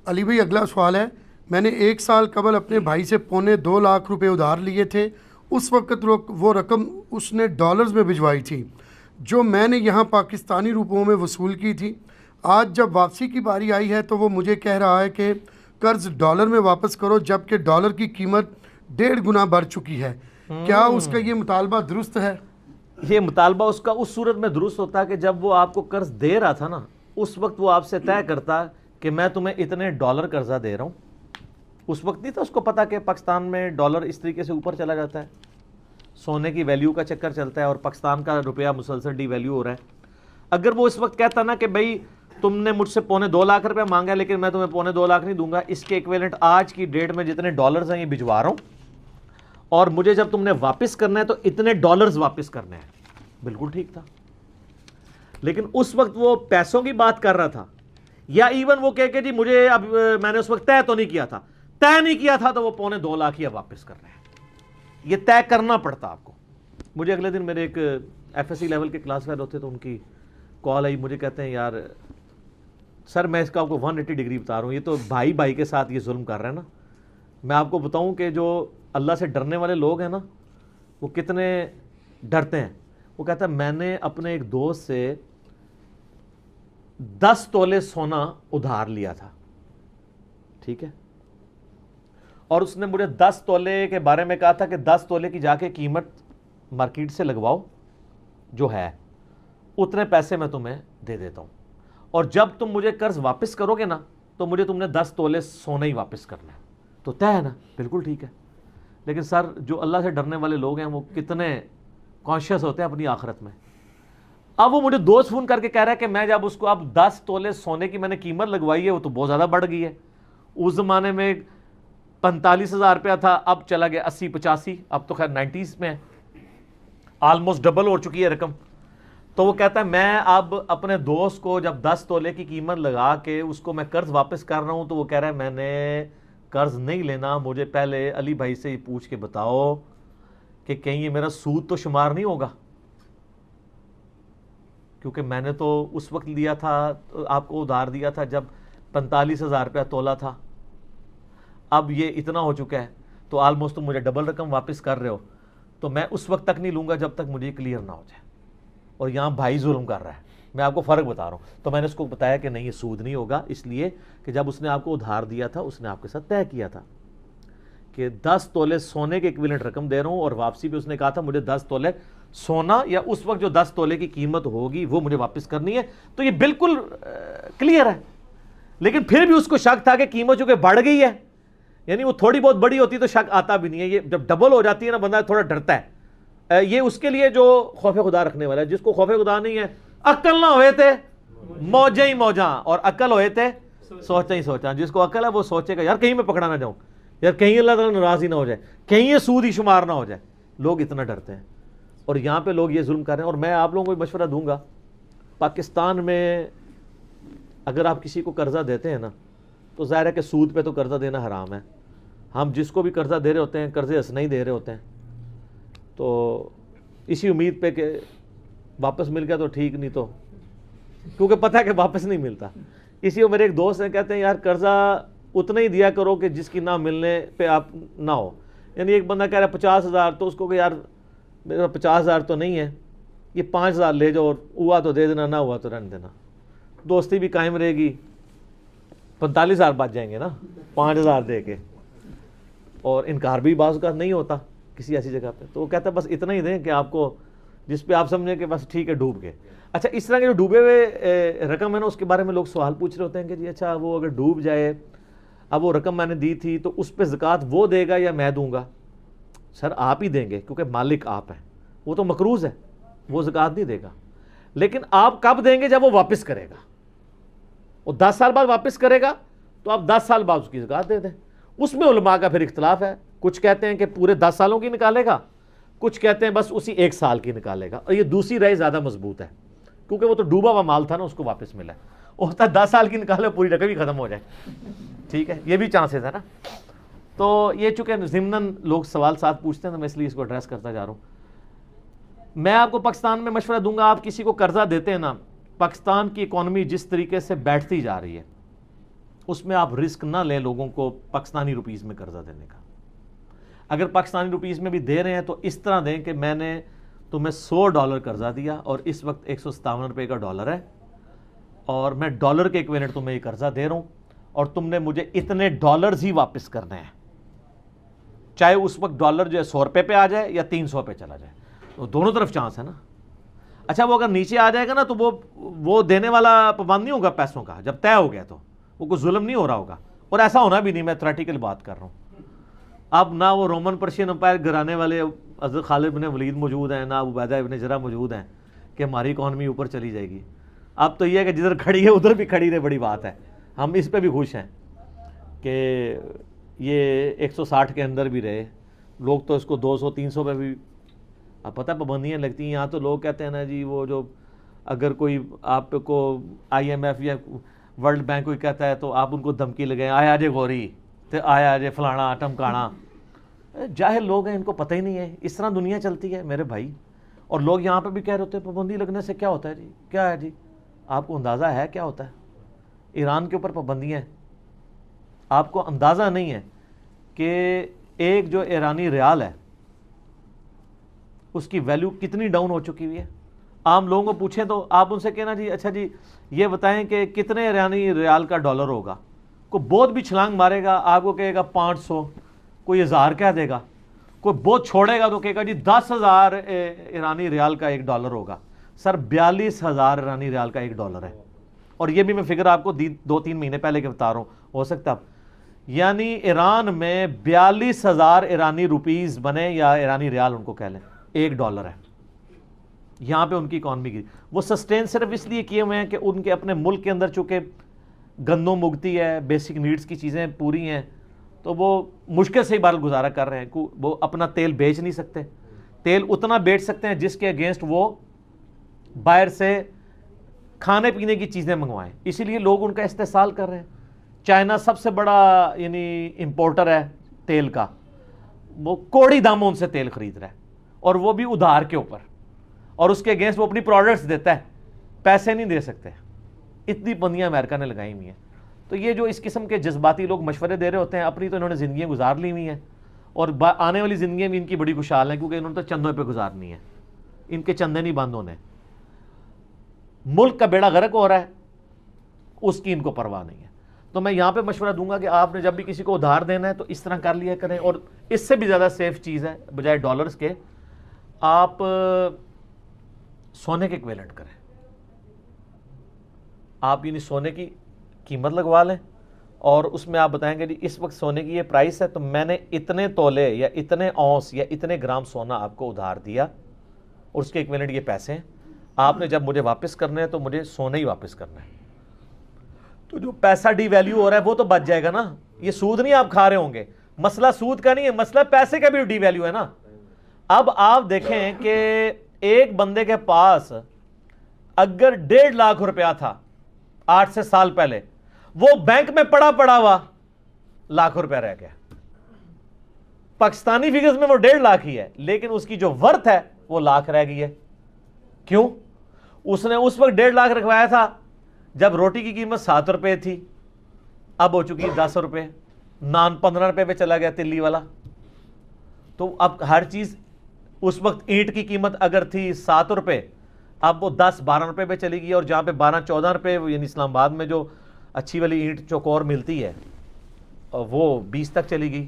علی بھائی اگلا سوال ہے، میں نے 1 سال قبل اپنے بھائی سے پونے 2 لاکھ روپے ادھار لیے تھے. اس وقت وہ رقم اس نے ڈالرز میں بھجوائی تھی جو میں نے یہاں پاکستانی روپوں میں وصول کی تھی. آج جب واپسی کی باری آئی ہے تو وہ مجھے کہہ رہا ہے کہ قرض ڈالر میں واپس کرو، جبکہ ڈالر کی قیمت 1.5 گنا بڑھ چکی ہے. کیا اس کا یہ مطالبہ درست ہے؟ یہ مطالبہ اس کا اس صورت میں درست ہوتا ہے کہ جب وہ آپ کو قرض دے رہا تھا نا، اس وقت وہ آپ سے طے کرتا کہ میں تمہیں اتنے ڈالر قرضہ دے رہا ہوں. اس وقت نہیں تھا اس کو پتا کہ پاکستان میں ڈالر اس طریقے سے اوپر چلا جاتا ہے، سونے کی ویلیو کا چکر چلتا ہے اور پاکستان کا روپیہ مسلسل ڈی ویلیو ہو رہا ہے. اگر وہ اس وقت کہتا نا کہ بھائی تم نے مجھ سے پونے 2 لاکھ روپے مانگا ہے لیکن میں تمہیں پونے 2 لاکھ نہیں دوں گا، اس کے ایکویلنٹ آج کی ڈیٹ میں جتنے ڈالرز ہیں یہ بھجوا رہا ہوں، اور مجھے جب تم نے واپس کرنا ہے تو اتنے ڈالرز واپس کرنے ہیں، بالکل ٹھیک تھا. لیکن اس وقت وہ پیسوں کی بات کر رہا تھا، یا ایون وہ کہہ کہ جی مجھے اب میں نے اس وقت طے تو نہیں کیا تھا، طے نہیں کیا تھا تو وہ پونے 2 لاکھ ہی واپس کر رہے ہیں. یہ طے کرنا پڑتا آپ کو. مجھے اگلے دن میرے ایک ایف ایس سی لیول کے کلاس فیل ہوتے تو ان کی کال آئی، مجھے کہتے ہیں یار سر میں اس کا آپ کو 180 ڈگری بتا رہا ہوں، یہ تو بھائی بھائی کے ساتھ یہ ظلم کر رہے ہیں نا. میں آپ کو بتاؤں کہ جو اللہ سے ڈرنے والے لوگ ہیں نا وہ کتنے ڈرتے ہیں. وہ کہتا ہے میں نے اپنے ایک دوست سے 10 تولے سونا ادھار لیا تھا، ٹھیک ہے، اور اس نے مجھے 10 تولے کے بارے میں کہا تھا کہ 10 تولے کی جا کے قیمت مارکیٹ سے لگواؤ جو ہے اتنے پیسے میں تمہیں دے دیتا ہوں، اور جب تم مجھے قرض واپس کرو گے نا تو مجھے تم نے 10 تولے سونا ہی واپس کرنا ہے. تو طے ہے نا، بالکل ٹھیک ہے. لیکن سر جو اللہ سے ڈرنے والے لوگ ہیں وہ کتنے کانشیس ہوتے ہیں اپنی آخرت میں. اب وہ مجھے دوست فون کر کے کہہ رہا ہے کہ میں جب اس کو اب 10 تولے سونے کی میں نے قیمت لگوائی ہے وہ تو بہت زیادہ بڑھ گئی ہے. اس زمانے میں 45,000 روپیہ تھا، اب چلا گیا 80-85، اب تو خیر 90s میں ہے، آلموسٹ ڈبل ہو چکی ہے رقم. تو وہ کہتا ہے میں اب اپنے دوست کو جب 10 تولے کی قیمت لگا کے اس کو میں قرض واپس کر رہا ہوں تو وہ کہہ رہا ہے میں نے قرض نہیں لینا، مجھے پہلے علی بھائی سے یہ پوچھ کے بتاؤ کہ کہیں یہ میرا سود تو شمار نہیں ہوگا، کیونکہ میں نے تو اس وقت لیا تھا آپ کو ادھار دیا تھا جب 45,000 روپیہ تولا تھا، اب یہ اتنا ہو چکا ہے تو آلموسٹ تم مجھے ڈبل رقم واپس کر رہے ہو، تو میں اس وقت تک نہیں لوں گا جب تک مجھے کلیئر نہ ہو جائے. اور یہاں بھائی ظلم کر رہا ہے، میں آپ کو فرق بتا رہا ہوں. تو میں نے اس کو بتایا کہ نہیں یہ سود نہیں ہوگا، اس لیے کہ جب اس نے آپ کو ادھار دیا تھا اس نے آپ کے ساتھ طے کیا تھا کہ 10 تولے سونے کے ایکویلنٹ رقم دے رہا ہوں، اور واپسی پہ اس نے کہا تھا مجھے 10 تولے سونا یا اس وقت جو 10 تولے کی قیمت ہوگی وہ مجھے واپس کرنی ہے. تو یہ بالکل کلیئر ہے. لیکن پھر بھی اس کو شک تھا کہ قیمت چونکہ بڑھ گئی ہے، یعنی وہ تھوڑی بہت بڑی ہوتی تو شک آتا بھی نہیں ہے، یہ جب ڈبل ہو جاتی ہے نا بندہ تھوڑا ڈرتا ہے. یہ اس کے لیے جو خوف خدا رکھنے والا ہے. جس کو خوف خدا نہیں ہے، عقل نہ ہوئے تھے موجیں ہی موجاں، اور عقل ہوئے تھے سوچا ہی سوچا. جس کو عقل ہے وہ سوچے گا یار کہیں میں پکڑا نہ جاؤں، یار کہیں اللہ تعالیٰ ناراض ہی نہ ہو جائے، کہیں یہ سود ہی شمار نہ ہو جائے. لوگ اتنا ڈرتے ہیں اور یہاں پہ لوگ یہ ظلم کر رہے ہیں. اور میں آپ لوگوں کو مشورہ دوں گا، پاکستان میں اگر آپ کسی کو قرضہ دیتے ہیں نا تو ظاہر ہے کہ سود پہ تو قرضہ دینا حرام ہے. ہم جس کو بھی قرضہ دے رہے ہوتے ہیں قرضے ہنسنا ہی دے رہے ہوتے ہیں، تو اسی امید پہ کہ واپس مل گیا تو ٹھیک، نہیں تو کیونکہ پتہ ہے کہ واپس نہیں ملتا. اسی کو میرے ایک دوست ہیں کہتے ہیں یار قرضہ اتنا ہی دیا کرو کہ جس کی نہ ملنے پہ آپ نہ ہو. یعنی ایک بندہ کہہ رہا ہے 50,000 تو اس کو کہ یار میرا 50,000 تو نہیں ہے، یہ 5,000 لے جاؤ، اور ہوا تو دے دینا، نہ ہوا تو رہنے دینا. دوستی بھی قائم رہے گی، 45,000 بچ جائیں گے نا 5,000 دے کے. اور انکار بھی بعض اوقات نہیں ہوتا کسی ایسی جگہ پہ. تو وہ کہتا ہے بس اتنا ہی دیں کہ آپ کو جس پہ آپ سمجھیں کہ بس ٹھیک ہے ڈوب گئے. اچھا اس طرح کے جو ڈوبے ہوئے رقم ہے نا اس کے بارے میں لوگ سوال پوچھ رہے ہوتے ہیں کہ جی اچھا وہ اگر ڈوب جائے، اب وہ رقم میں نے دی تھی تو اس پہ زکوٰۃ وہ دے گا یا میں دوں گا؟ سر آپ ہی دیں گے کیونکہ مالک آپ ہیں، وہ تو مقروض ہے، وہ زکوٰۃ نہیں دے گا. لیکن آپ کب دیں گے؟ جب وہ واپس کرے گا. وہ 10 سال بعد واپس کرے گا تو آپ 10 سال بعد اس کی زکوٰۃ دے دیں. اس میں علماء کا پھر اختلاف ہے. کچھ کہتے ہیں کہ پورے 10 سالوں کی نکالے گا، کچھ کہتے ہیں بس اسی 1 سال کی نکالے گا. اور یہ دوسری رائے زیادہ مضبوط ہے کیونکہ وہ تو ڈوبا ہوا مال تھا نا، اس کو واپس ملا ہے. ہوتا ہے 10 سال کی نکالے پوری رقم ہی ختم ہو جائے. ٹھیک ہے، یہ بھی چانسز ہے نا. تو یہ چونکہ ضمناً لوگ سوال ساتھ پوچھتے ہیں تو میں اس لیے اس کو ایڈریس کرتا جا رہا ہوں. میں آپ کو پاکستان میں مشورہ دوں گا، آپ کسی کو قرضہ دیتے ہیں نا، پاکستان کی اکانومی جس طریقے سے بیٹھتی جا رہی ہے اس میں آپ رسک نہ لیں لوگوں کو پاکستانی روپیز میں قرضہ دینے کا. اگر پاکستانی روپیز میں بھی دے رہے ہیں تو اس طرح دیں کہ میں نے تمہیں $100 قرضہ دیا اور اس وقت 157 روپے کا ڈالر ہے اور میں ڈالر کے ایکویلنٹ تمہیں یہ قرضہ دے رہا ہوں اور تم نے مجھے اتنے ڈالرز ہی واپس کرنے ہیں, چاہے اس وقت ڈالر جو ہے 100 روپے پہ آ جائے یا 300 پہ چلا جائے, تو دونوں طرف چانس ہے نا. اچھا وہ اگر نیچے آ جائے گا نا تو وہ دینے والا پابند نہیں ہوگا پیسوں کا, جب طے ہو گیا تو وہ کوئی ظلم نہیں ہو رہا ہوگا, اور ایسا ہونا بھی نہیں, میں تھریٹیکل بات کر رہا ہوں. اب نہ وہ رومن پرشین امپائر گرانے والے حضرت خالد بن ولید موجود ہیں, نہ عبیدہ ابن جرح موجود ہیں کہ ہماری اکانومی اوپر چلی جائے گی. اب تو یہ ہے کہ جدھر کھڑی ہے ادھر بھی کھڑی رہے, بڑی بات ہے. ہم اس پہ بھی خوش ہیں کہ یہ 160 کے اندر بھی رہے. لوگ تو اس کو 200-300 پہ بھی, اب پتہ پابندیاں لگتی ہیں. یہاں تو لوگ کہتے ہیں نا جی وہ جو اگر کوئی آپ کو IMF یا ورلڈ بینک کوئی کہتا ہے تو آپ ان کو دھمکی لگائیں, آیا جے گوری تو آیا جے فلانا ٹمکانا. جاہل لوگ ہیں, ان کو پتہ ہی نہیں ہے. اس طرح دنیا چلتی ہے میرے بھائی. اور لوگ یہاں پہ بھی کہہ رہے ہوتے ہیں پابندی لگنے سے کیا ہوتا ہے جی, کیا ہے جی, آپ کو اندازہ ہے کیا ہوتا ہے؟ ایران کے اوپر پابندیاں ہیں, آپ کو اندازہ نہیں ہے کہ ایک جو ایرانی ریال ہے اس کی ویلیو کتنی ڈاؤن ہو چکی ہوئی ہے. عام لوگوں کو پوچھیں تو آپ ان سے کہنا جی اچھا جی یہ بتائیں کہ کتنے ایرانی ریال کا ڈالر ہوگا, کوئی بہت بھی چھلانگ مارے گا آپ کو کہے گا 500, کوئی 1000 کہہ دے گا, کوئی بہت چھوڑے گا تو کہے گا جی 10,000 ایرانی ریال کا ایک ڈالر ہوگا. سر 42,000 ایرانی ریال کا ایک ڈالر ہے, اور یہ بھی میں فگر آپ کو 2-3 مہینے پہلے کے بتا رہا ہوں, ہو سکتا اب یعنی ایران میں 42,000 ایرانی روپیز بنے یا ایرانی ریال ان کو کہہ لیں, ایک ڈالر ہے. یہاں پہ ان کی اکانومی کی وہ سسٹین صرف اس لیے کیے ہوئے ہیں کہ ان کے اپنے ملک کے اندر چونکہ گندم اگتی ہے, بیسک نیڈز کی چیزیں پوری ہیں, تو وہ مشکل سے ہی بار گزارا کر رہے ہیں. وہ اپنا تیل بیچ نہیں سکتے, تیل اتنا بیچ سکتے ہیں جس کے اگینسٹ وہ باہر سے کھانے پینے کی چیزیں منگوائیں, اسی لیے لوگ ان کا استحصال کر رہے ہیں. چائنا سب سے بڑا یعنی امپورٹر ہے تیل کا, وہ کوڑی داموں ان سے تیل خرید رہا ہے, اور وہ بھی ادھار کے اوپر, اور اس کے اگینسٹ وہ اپنی پروڈکٹس دیتا ہے, پیسے نہیں دے سکتے. اتنی پابندیاں امریکہ نے لگائی ہوئی ہیں. تو یہ جو اس قسم کے جذباتی لوگ مشورے دے رہے ہوتے ہیں, اپنی تو انہوں نے زندگیاں گزار لی ہوئی ہیں, اور آنے والی زندگیاں بھی ان کی بڑی خوشحال ہیں, کیونکہ انہوں نے تو چندوں پہ گزارنی ہے, ان کے چندے نہیں بند ہونے. ملک کا بیڑا غرق ہو رہا ہے, اس کی ان کو پرواہ نہیں ہے. تو میں یہاں پہ مشورہ دوں گا کہ آپ نے جب بھی کسی کو ادھار دینا ہے تو اس طرح کر لیا کریں, اور اس سے بھی زیادہ سیف چیز ہے بجائے ڈالرز کے, آپ سونے کے ایکویلنٹ کریں. آپ یعنی سونے کی قیمت لگوا لیں, اور اس میں آپ بتائیں گے جی اس وقت سونے کی یہ پرائس ہے, تو میں نے اتنے تولے یا اتنے اونس یا اتنے گرام سونا آپ کو ادھار دیا, اور اس کے ایکویلنٹ یہ پیسے ہیں. آپ نے جب مجھے واپس کرنے ہیں تو مجھے سونا ہی واپس کرنا ہے. تو جو پیسہ ڈی ویلیو ہو رہا ہے وہ تو بچ جائے گا نا. یہ سود نہیں آپ کھا رہے ہوں گے, مسئلہ سود کا نہیں ہے, مسئلہ پیسے کا بھی ڈی ویلیو ہے نا. اب آپ دیکھیں کہ ایک بندے کے پاس اگر 1.5 لاکھ روپیہ تھا 8 سال پہلے, وہ بینک میں پڑا ہوا لاکھ روپیہ رہ گیا. پاکستانی فگرز میں وہ 1.5 لاکھ ہی ہے, لیکن اس کی جو ورتھ ہے وہ لاکھ رہ گئی ہے. کیوں؟ اس نے اس وقت 1.5 لاکھ رکھوایا تھا جب روٹی کی قیمت 7 روپے تھی, اب ہو چکی 10 روپے, نان 15 روپے پہ چلا گیا تلی والا. تو اب ہر چیز, اس وقت اینٹ کی قیمت اگر تھی 7 روپے, اب وہ 10-12 روپے پہ چلی گئی, اور جہاں پہ 12-14 روپے یعنی اسلام آباد میں جو اچھی والی اینٹ چوکور ملتی ہے وہ 20 تک چلی گئی.